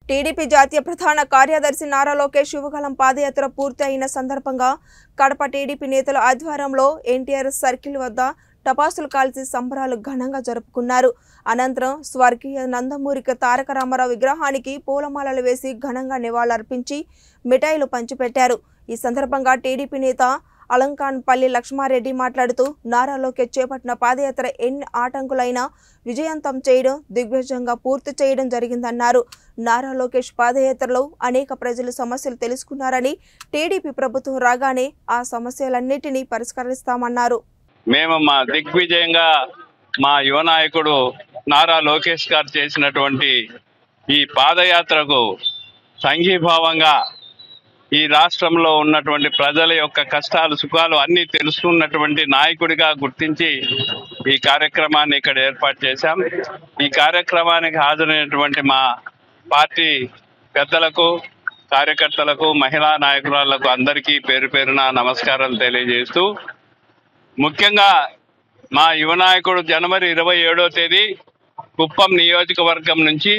TDP జాతీయ ప్రధాన కార్యదర్శి నారా లోకేష్ యువగళం పాదయాత్ర పూర్తి అయిన సందర్భంగా కడప టీడీపీ నేతల ఆధ్వర్యంలో ఎన్టీఆర్ సర్కిల్ వద్ద టపాసులు కాల్చి సంబరాలు ఘనంగా జరుపుకున్నారు. అనంతరం స్వర్గీయ నందమూరి తారక రామారావు విగ్రహానికి పూలమాలలు వేసి ఘనంగా నివాళులర్పించి మిఠాయిలు పంచిపెట్టారు. ఈ సందర్భంగా టీడీపీ నేత అలంకాన్పల్లి లక్ష్మారెడ్డి మాట్లాడుతూ నారా లోకేష్ చేపట్టిన పాదయాత్ర ఎన్ని ఆటంకులైనా విజయవంతం చేయడం, దిగ్విజయంగా పూర్తి చేయడం జరిగిందన్నారు. నారా లోకేష్ పాదయాత్రలో అనేక ప్రజల సమస్యలు తెలుసుకున్నారని, టీడీపీ ప్రభుత్వం రాగానే ఆ సమస్యలన్నిటినీ పరిష్కరిస్తామన్నారు. మేము మా దిగ్విజయంగా మా యువ నాయకుడు నారా లోకేష్ గారు చేసినటువంటి ఈ పాదయాత్రకు సంఘీభావంగా ఈ రాష్ట్రంలో ఉన్నటువంటి ప్రజల యొక్క కష్టాలు సుఖాలు అన్నీ తెలుసుకున్నటువంటి నాయకుడిగా గుర్తించి ఈ కార్యక్రమాన్ని ఇక్కడ ఏర్పాటు చేశాం. ఈ కార్యక్రమానికి హాజరైనటువంటి మా పార్టీ పెద్దలకు, కార్యకర్తలకు, మహిళా నాయకురాళ్లకు అందరికీ పేరు పేరున నమస్కారాలు తెలియజేస్తూ, ముఖ్యంగా మా యువ నాయకుడు జనవరి 27వ తేదీ కుప్పం నియోజకవర్గం నుంచి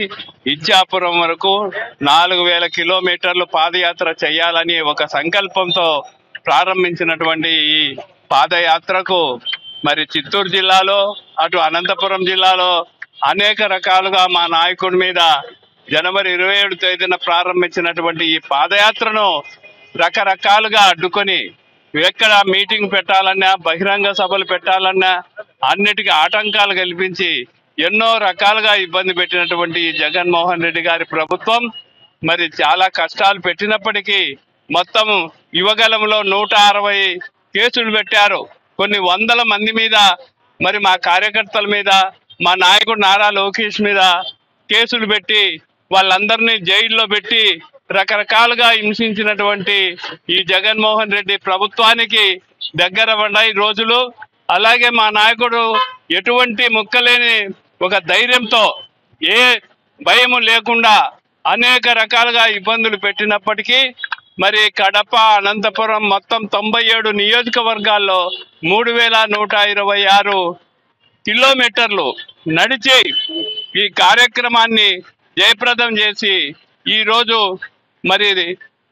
ఇచ్చాపురం వరకు 4000 కిలోమీటర్లు పాదయాత్ర చేయాలని ఒక సంకల్పంతో ప్రారంభించినటువంటి ఈ పాదయాత్రకు మరి చిత్తూరు జిల్లాలో, అటు అనంతపురం జిల్లాలో అనేక రకాలుగా మా నాయకుడి మీద జనవరి 27 తేదీన ప్రారంభించినటువంటి ఈ పాదయాత్రను రకరకాలుగా అడ్డుకొని ఎక్కడ మీటింగ్ పెట్టాలన్నా, బహిరంగ సభలు పెట్టాలన్నా అన్నిటికీ ఆటంకాలు కల్పించి ఎన్నో రకాలుగా ఇబ్బంది పెట్టినటువంటి జగన్మోహన్ రెడ్డి గారి ప్రభుత్వం మరి చాలా కష్టాలు పెట్టినప్పటికీ మొత్తం యువగలంలో 160 కేసులు పెట్టారు. కొన్ని వందల మంది మీద, మరి మా కార్యకర్తల మీద, మా నాయకుడు నారా లోకేష్ మీద కేసులు పెట్టి వాళ్ళందరినీ జైల్లో పెట్టి రకరకాలుగా హింసించినటువంటి ఈ జగన్మోహన్ రెడ్డి ప్రభుత్వానికి దగ్గర పడ్డాయి రోజులు. అలాగే మా నాయకుడు ఎటువంటి ముక్కలేని ఒక ధైర్యంతో, ఏ భయము లేకుండా అనేక రకాలుగా ఇబ్బందులు పెట్టినప్పటికీ మరి కడప, అనంతపురం మొత్తం 97 నియోజకవర్గాల్లో 3126 కిలోమీటర్లు నడిచి ఈ కార్యక్రమాన్ని జయప్రదం చేసి ఈరోజు మరి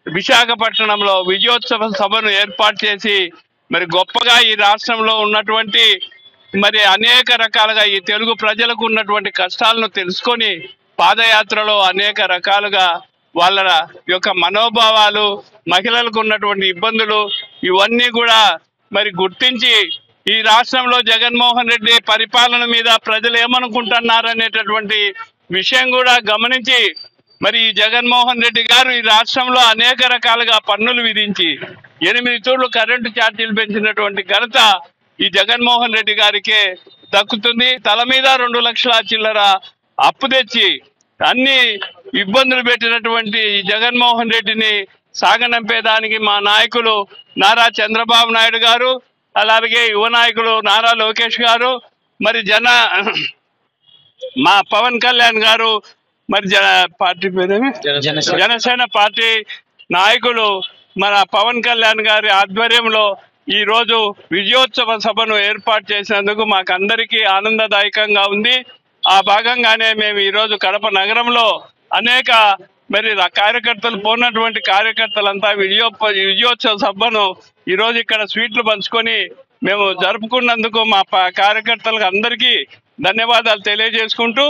విశాఖపట్నంలో విజయోత్సవ సభను ఏర్పాటు చేసి మరి గొప్పగా ఈ రాష్ట్రంలో ఉన్నటువంటి మరి అనేక రకాలుగా ఈ తెలుగు ప్రజలకు ఉన్నటువంటి కష్టాలను తెలుసుకొని పాదయాత్రలో అనేక రకాలుగా వాళ్ళ యొక్క మనోభావాలు, మహిళలకు ఉన్నటువంటి ఇబ్బందులు ఇవన్నీ కూడా మరి గుర్తించి ఈ రాష్ట్రంలో జగన్మోహన్ రెడ్డి పరిపాలన మీద ప్రజలు ఏమనుకుంటున్నారనేటటువంటి విషయం కూడా గమనించి మరి ఈ జగన్మోహన్ రెడ్డి గారు ఈ రాష్ట్రంలో అనేక రకాలుగా పన్నులు విధించి 8 తూర్లు కరెంటు ఛార్జీలు పెంచినటువంటి ఘనత ఈ జగన్మోహన్ రెడ్డి గారికే దక్కుతుంది. తల మీద 2 లక్షల చిల్లర అప్పు తెచ్చి అన్ని ఇబ్బందులు పెట్టినటువంటి ఈ జగన్మోహన్ రెడ్డిని సాగనంపేదానికి మా నాయకులు నారా చంద్రబాబు నాయుడు గారు, అలాగే యువ నాయకులు నారా లోకేష్ గారు, మరి మా పవన్ కళ్యాణ్ గారు, మరి పార్టీ పేరేమి జనసేన పార్టీ నాయకులు మన పవన్ కళ్యాణ్ గారి ఆధ్వర్యంలో ఈ రోజు విజయోత్సవ సభను ఏర్పాటు చేసినందుకు మాకందరికీ ఆనందదాయకంగా ఉంది. ఆ భాగంగానే మేము ఈరోజు కడప నగరంలో అనేక మరి కార్యకర్తలు పోయినటువంటి కార్యకర్తలంతా విజయోత్సవ సభను ఈరోజు ఇక్కడ స్వీట్లు పంచుకొని మేము జరుపుకున్నందుకు మా కార్యకర్తలకు అందరికీ ధన్యవాదాలు తెలియజేసుకుంటూ